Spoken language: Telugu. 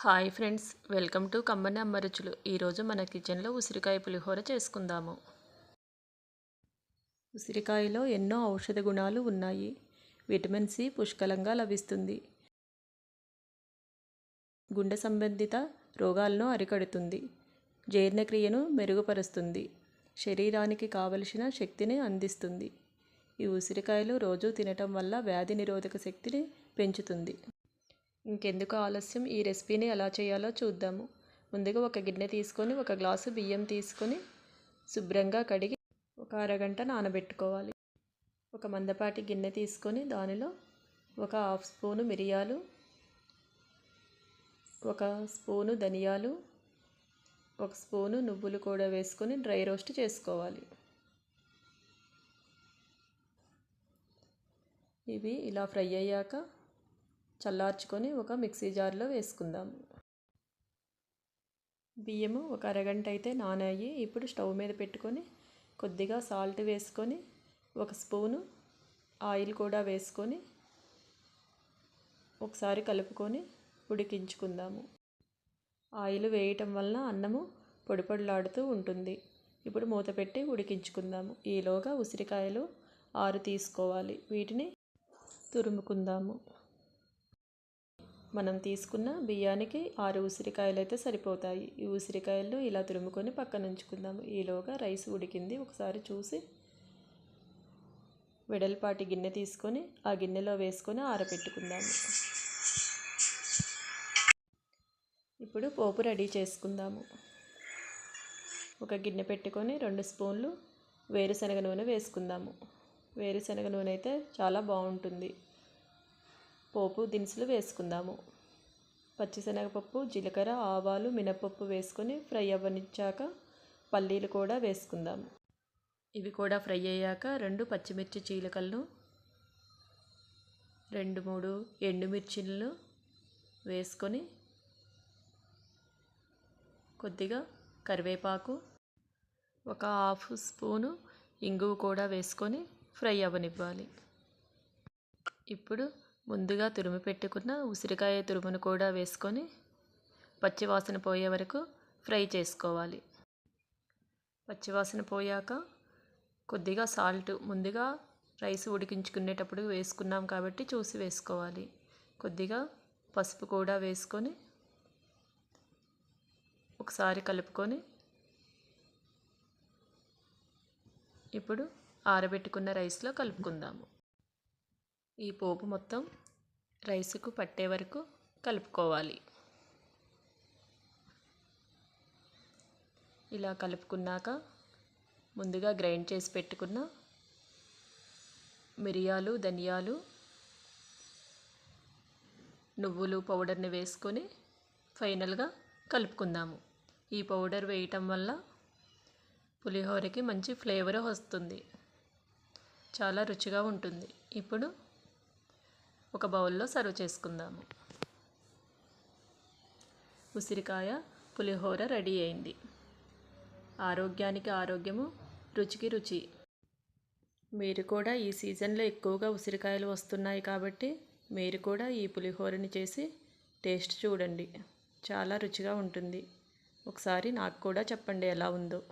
హాయ్ ఫ్రెండ్స్, వెల్కమ్ టు కమ్మని అమ్మ రుచులు. ఈరోజు మన కిచెన్లో ఉసిరికాయ పులిహోర చేసుకుందాము. ఉసిరికాయలో ఎన్నో ఔషధ గుణాలు ఉన్నాయి. విటమిన్ సి పుష్కలంగా లభిస్తుంది. గుండె సంబంధిత రోగాలను అరికడుతుంది. జీర్ణక్రియను మెరుగుపరుస్తుంది. శరీరానికి కావలసిన శక్తిని అందిస్తుంది. ఈ ఉసిరికాయలు రోజు తినటం వల్ల వ్యాధి నిరోధక శక్తిని పెంచుతుంది. ఇంకెందుకు ఆలస్యం, ఈ రెసిపీని ఎలా చేయాలో చూద్దాము. ముందుగా ఒక గిన్నె తీసుకొని ఒక గ్లాసు బియ్యం తీసుకొని శుభ్రంగా కడిగి ఒక అరగంట నానబెట్టుకోవాలి. ఒక మందపాటి గిన్నె తీసుకొని దానిలో ఒక హాఫ్ స్పూను మిరియాలు, ఒక స్పూను ధనియాలు, ఒక స్పూను నువ్వులు కూడా వేసుకొని డ్రై రోస్ట్ చేసుకోవాలి. ఇవి ఇలా ఫ్రై అయ్యాక చల్లార్చుకొని ఒక మిక్సీ జార్లో వేసుకుందాము. బియ్యము ఒక అరగంట అయితే నానాయి. ఇప్పుడు స్టవ్ మీద పెట్టుకొని కొద్దిగా సాల్ట్ వేసుకొని ఒక స్పూను ఆయిల్ కూడా వేసుకొని ఒకసారి కలుపుకొని ఉడికించుకుందాము. ఆయిల్ వేయటం వలన అన్నము పొడి పొడిలాడుతూ ఉంటుంది. ఇప్పుడు మూత పెట్టి ఉడికించుకుందాము. ఈలోగా ఉసిరికాయలు 6 తీసుకోవాలి. వీటిని తురుముకుందాము. మనం తీసుకున్న బియ్యానికి 6 ఉసిరికాయలు అయితే సరిపోతాయి. ఈ ఉసిరికాయలు ఇలా తురుముకొని పక్కన ఉంచుకుందాము. ఈలోగా రైస్ ఉడికింది. ఒకసారి చూసి వెడల్పాటి గిన్నె తీసుకొని ఆ గిన్నెలో వేసుకొని ఆరబెట్టుకుందాము. ఇప్పుడు పోపు రెడీ చేసుకుందాము. ఒక గిన్నె పెట్టుకొని 2 స్పూన్లు వేరుశనగ నూనె వేసుకుందాము. వేరుశనగ నూనె అయితే చాలా బాగుంటుంది. పోపు దినుసులు వేసుకుందాము. పచ్చిశనగపప్పు, జీలకర్ర, ఆవాలు, మినపప్పు వేసుకొని ఫ్రై అవ్వనిచ్చాక పల్లీలు కూడా వేసుకుందాము. ఇవి కూడా ఫ్రై అయ్యాక 2 పచ్చిమిర్చి చీలికలను, 2-3 ఎండుమిర్చిలను వేసుకొని కొద్దిగా కరివేపాకు, ఒక హాఫ్ స్పూను ఇంగువ కూడా వేసుకొని ఫ్రై అవ్వనివ్వాలి. ఇప్పుడు ముందుగా తురిమి పెట్టుకున్న ఉసిరికాయ తురుమును కూడా వేసుకొని పచ్చివాసన పోయే వరకు ఫ్రై చేసుకోవాలి. పచ్చివాసన పోయాక కొద్దిగా సాల్ట్ ముందుగా రైస్ ఉడికించుకునేటప్పుడు వేసుకున్నాం కాబట్టి చూసి వేసుకోవాలి. కొద్దిగా పసుపు కూడా వేసుకొని ఒకసారి కలుపుకొని ఇప్పుడు ఆరబెట్టుకున్న రైస్లో కలుపుకుందాము. ఈ పోపు మొత్తం రైస్కు పట్టే వరకు కలుపుకోవాలి. ఇలా కలుపుకున్నాక ముందుగా గ్రైండ్ చేసి పెట్టుకున్న మిరియాలు, ధనియాలు, నువ్వులు పౌడర్ని వేసుకొని ఫైనల్గా కలుపుకుందాము. ఈ పౌడర్ వేయటం వల్ల పులిహోరకి మంచి ఫ్లేవర్ వస్తుంది. చాలా రుచిగా ఉంటుంది. ఇప్పుడు ఒక బౌల్లో సర్వ్ చేసుకుందాము. ఉసిరికాయ పులిహోర రెడీ అయింది. ఆరోగ్యానికి ఆరోగ్యము, రుచికి రుచి. మీరు కూడా ఈ సీజన్లో ఎక్కువగా ఉసిరికాయలు వస్తున్నాయి కాబట్టి మీరు కూడా ఈ పులిహోరని చేసి టేస్ట్ చూడండి. చాలా రుచిగా ఉంటుంది. ఒకసారి నాకు కూడా చెప్పండి ఎలా ఉందో.